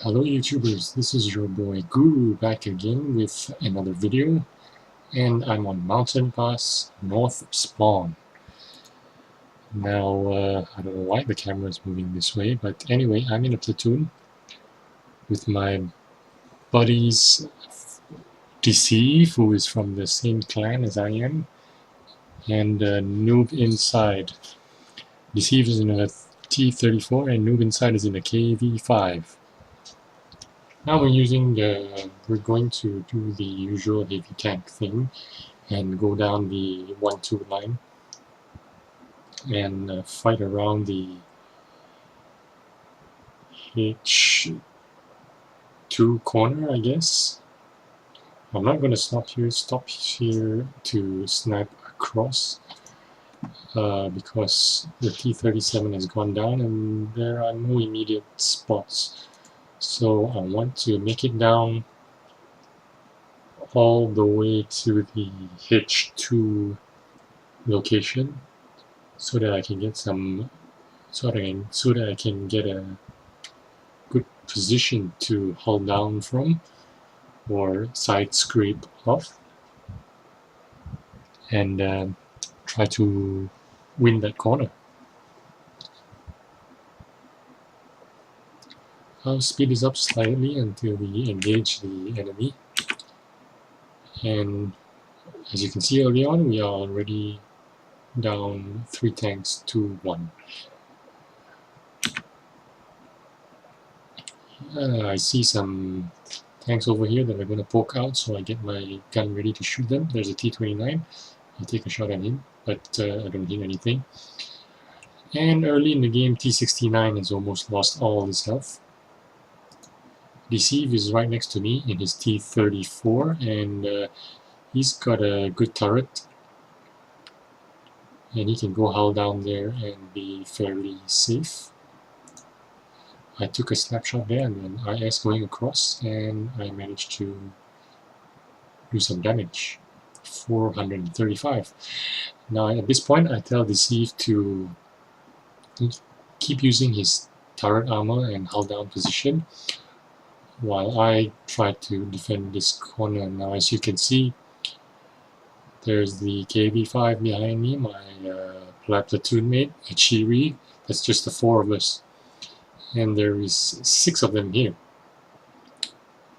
Hello YouTubers, this is your boy Guru back again with another video, and I'm on Mountain Pass North Spawn. Now, I don't know why the camera is moving this way, but anyway, I'm in a platoon with my buddies Deceive, who is from the same clan as I am, and Noob Inside. Deceive is in a T-34 and Noob Inside is in a KV-5. Now we're going to do the usual heavy tank thing and go down the 1-2 line and fight around the H2 corner, I guess. I'm not going to stop here to snipe across because the T-37 has gone down and there are no immediate spots. So I want to make it down all the way to the H2 location so that I can get a good position to hull down from or side scrape off and try to win that corner. I'll speed this up slightly until we engage the enemy, and as you can see early on, we are already down 3 tanks to 1. I see some tanks over here that are going to poke out, so I get my gun ready to shoot them. There's a T-29. I take a shot at him, but I don't hit anything. And early in the game, T-69 has almost lost all his health. Deceive is right next to me in his T-34, and he's got a good turret. And he can go hull down there and be fairly safe. I took a snapshot there and an IS going across, and I managed to do some damage. 435. Now at this point, I tell Deceive to keep using his turret armor and hull down position while I try to defend this corner. Now as you can see, there's the KV-5 behind me, my platoon mate, Achiri. That's just the 4 of us. And there is 6 of them here.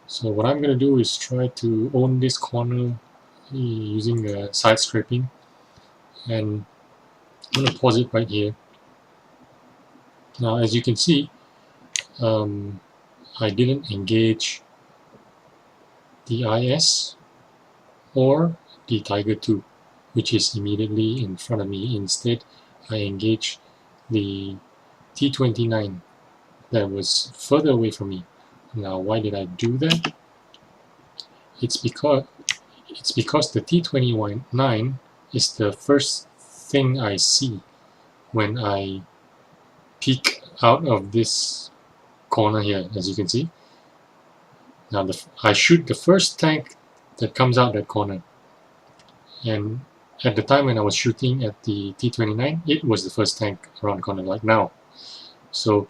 So what I'm going to do is try to own this corner using side scraping, and I'm going to pause it right here. Now as you can see, I didn't engage the IS or the Tiger II, which is immediately in front of me. Instead, I engaged the T-29 that was further away from me. Now, why did I do that? It's because the T-29 is the first thing I see when I peek out of this corner here, as you can see. Now, I shoot the first tank that comes out that corner. And at the time when I was shooting at the T-29, it was the first tank around the corner, like now. So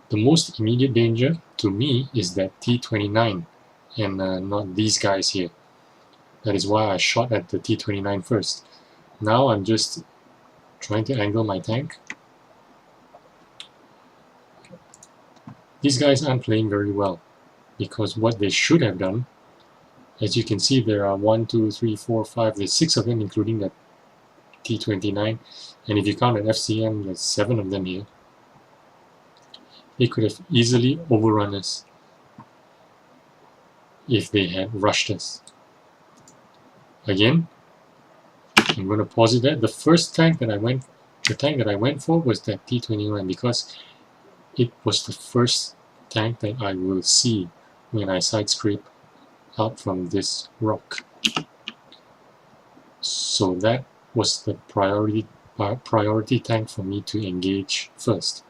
the most immediate danger to me is that T-29 and not these guys here. That is why I shot at the T-29 first. Now I'm just trying to angle my tank. These guys aren't playing very well, because what they should have done, as you can see, there are 1, 2, 3, 4, 5, there's 6 of them, including that T-29, and if you count an FCM, there's 7 of them here. They could have easily overrun us if they had rushed us. Again, I'm going to pause it there. The first tank that I went for was that T-29, because it was the first tank that I will see when I side scrape out from this rock. So that was the priority tank for me to engage first.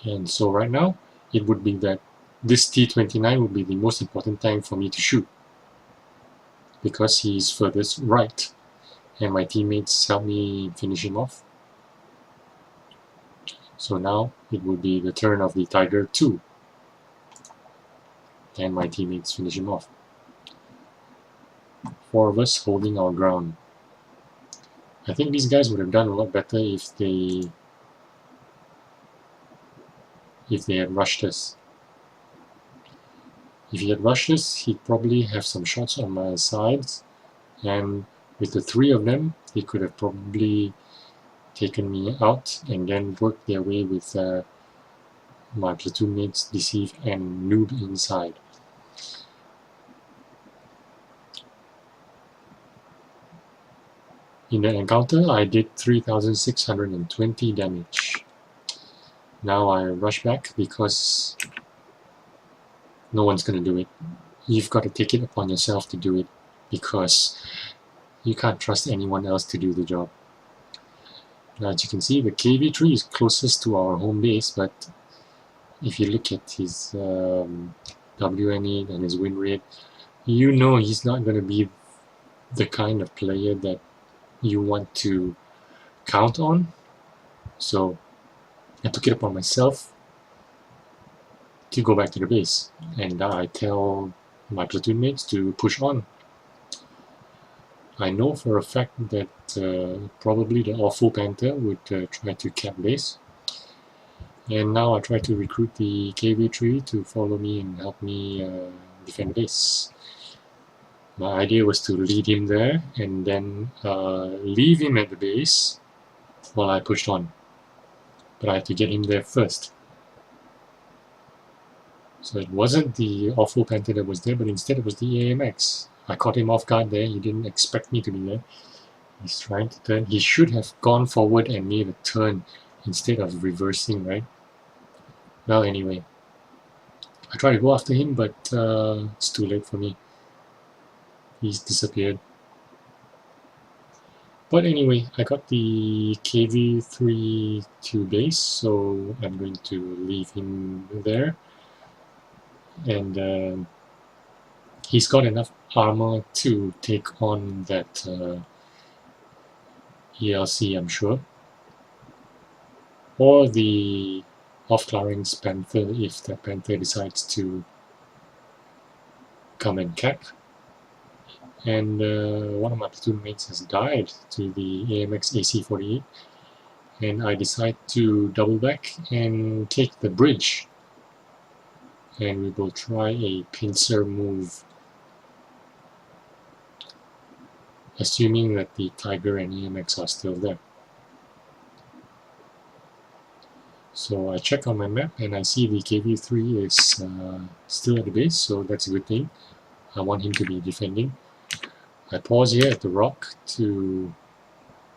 And so right now, it would be that this T-29 would be the most important tank for me to shoot, because he's furthest right, and my teammates help me finish him off. So now it would be the turn of the Tiger 2. And my teammates finish him off. 4 of us holding our ground. I think these guys would have done a lot better if they had rushed us. If he had rushed us, he'd probably have some shots on my sides, and with the 3 of them, he could have probably taken me out and then worked their way with my platoon mates, Deceive and Noob inside. In the encounter, I did 3,620 damage. Now I rush back because no one's going to do it. You've got to take it upon yourself to do it because you can't trust anyone else to do the job. Now, as you can see, the KV3 is closest to our home base, but if you look at his WN8 and his win rate, you know he's not going to be the kind of player that you want to count on. So I took it upon myself to go back to the base, and I tell my platoon mates to push on. I know for a fact that probably the awful Panther would try to cap base, and now I try to recruit the KV3 to follow me and help me defend base. My idea was to lead him there and then leave him at the base while I pushed on. But I had to get him there first. So it wasn't the awful Panther that was there, but instead it was the AMX. I caught him off guard there. He didn't expect me to be there. He's trying to turn. He should have gone forward and made a turn instead of reversing, right? Well, anyway. I tried to go after him, but it's too late for me. He's disappeared. But anyway, I got the KV3 to base, so I'm going to leave him there. And he's got enough armor to take on that ELC, I'm sure. Or the off-Clarence Panther if that Panther decides to come and cap. And one of my platoon mates has died to the AMX AC-48, and I decide to double back and take the bridge, and we will try a pincer move, assuming that the Tiger and AMX are still there. So I check on my map and I see the KV3 is still at the base, so that's a good thing. I want him to be defending. I pause here at the rock to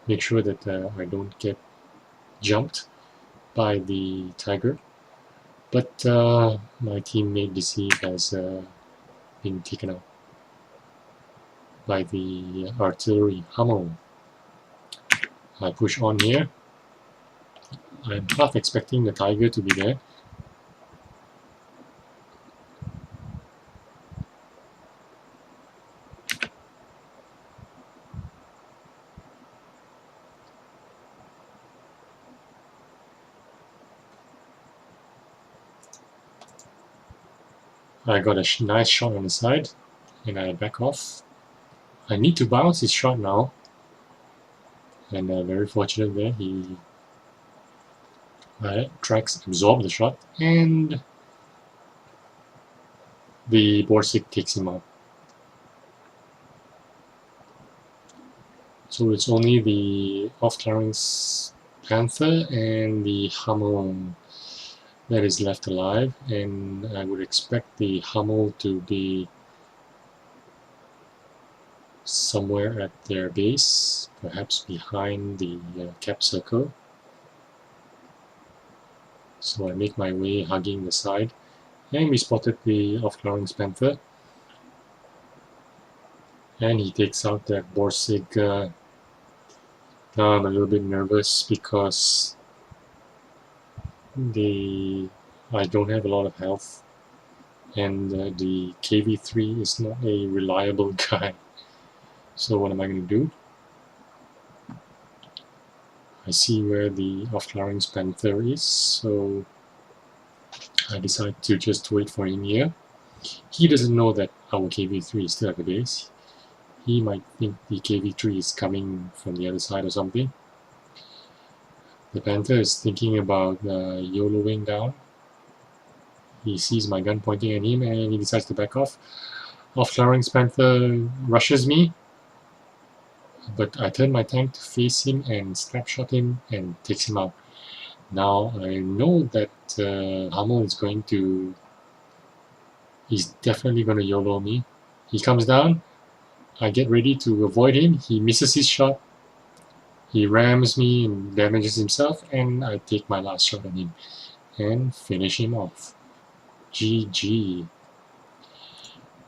make sure that I don't get jumped by the Tiger. But my teammate Deceive has been taken out by the artillery Hummel. I push on here. I'm half expecting the Tiger to be there. I got a nice shot on the side, and I back off. I need to bounce his shot now, and very fortunate there, he tracks absorb the shot, and the Borsig takes him out. So it's only the off-Clarence Panther and the Hummel that is left alive, and I would expect the Hummel to be somewhere at their base, perhaps behind the cap circle. So I make my way hugging the side, and we spotted the off-Clarence Panther, and he takes out that Borsig. Now I'm a little bit nervous because I don't have a lot of health, and the KV3 is not a reliable guy. So what am I going to do? I see where the off-larynx panther is, so I decide to just wait for him here. He doesn't know that our KV3 is still at the base. He might think the KV3 is coming from the other side or something. The panther is thinking about YOLOing down. He sees my gun pointing at him and he decides to back off. Off-larynx panther rushes me, but I turn my tank to face him and snapshot him and takes him out. Now I know that Hummel is going to... He's definitely going to YOLO me. He comes down. I get ready to avoid him. He misses his shot. He rams me and damages himself, and I take my last shot at him and finish him off. GG.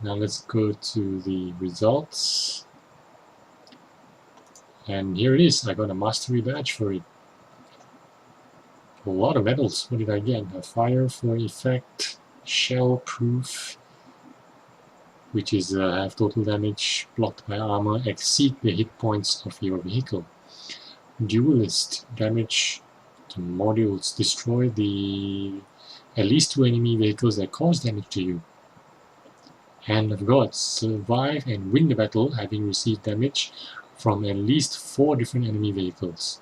Now let's go to the results. And here it is. I got a mastery badge for it. A lot of medals. What did I get? A fire for effect, shell proof, which is have total damage blocked by armor exceed the hit points of your vehicle. Duelist, damage to modules, destroy at least 2 enemy vehicles that cause damage to you. Hand of God, survive and win the battle having received damage from at least 4 different enemy vehicles.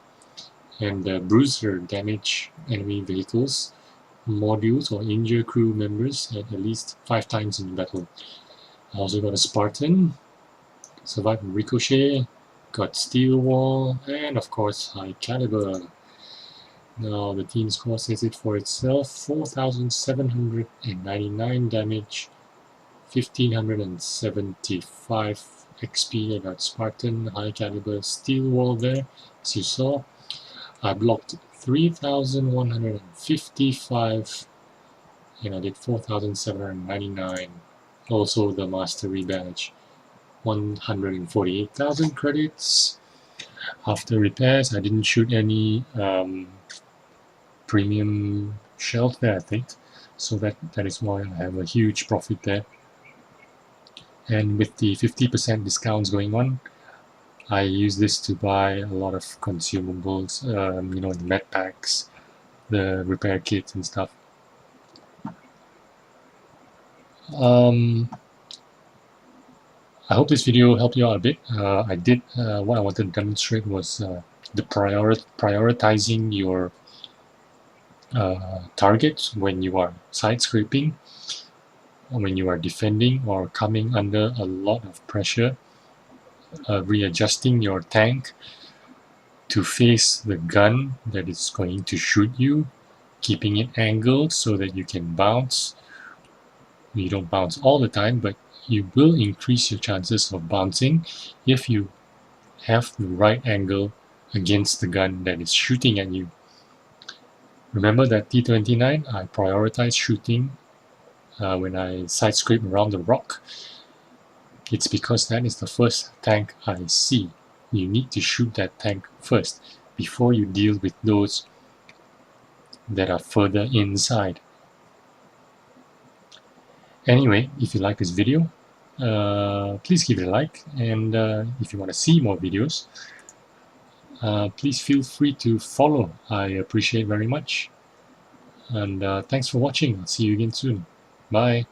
And Bruiser, damage enemy vehicles, modules, or injure crew members at least 5 times in battle. I also got a Spartan, survive ricochet, got steel wall, and of course high caliber. Now the team score says it for itself: 4,799 damage, 1,575 XP. I got Spartan, high caliber, steel wall there, as you saw. I blocked 3,155 and I did 4,799. Also the mastery badge, 148,000 credits. After repairs, I didn't shoot any premium shells there, I think. So that is why I have a huge profit there. And with the 50% discounts going on, I use this to buy a lot of consumables, the med packs, the repair kits and stuff. I hope this video helped you out a bit. I did what I wanted to demonstrate was the prioritizing your targets when you are side scraping, or when you are defending or coming under a lot of pressure, readjusting your tank to face the gun that is going to shoot you, keeping it angled so that you can bounce. You don't bounce all the time, but you will increase your chances of bouncing if you have the right angle against the gun that is shooting at you. Remember that T29, I prioritize shooting when I side scrape around the rock. It's because that is the first tank I see. You need to shoot that tank first before you deal with those that are further inside. Anyway, if you like this video, please give it a like, and if you want to see more videos, please feel free to follow. I appreciate very much. And thanks for watching. I'll see you again soon. Bye.